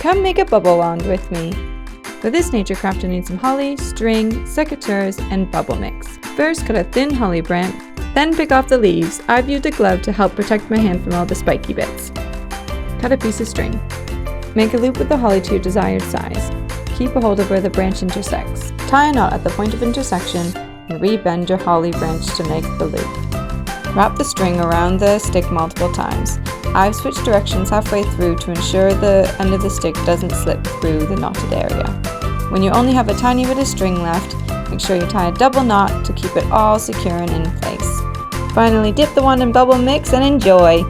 Come make a bubble wand with me. For this nature craft, you'll need some holly, string, secateurs, and bubble mix. First, cut a thin holly branch, then pick off the leaves. I've used a glove to help protect my hand from all the spiky bits. Cut a piece of string. Make a loop with the holly to your desired size. Keep a hold of where the branch intersects. Tie a knot at the point of intersection and re-bend your holly branch to make the loop. Wrap the string around the stick multiple times. I've switched directions halfway through to ensure the end of the stick doesn't slip through the knotted area. When you only have a tiny bit of string left, make sure you tie a double knot to keep it all secure and in place. Finally, dip the wand in bubble mix and enjoy!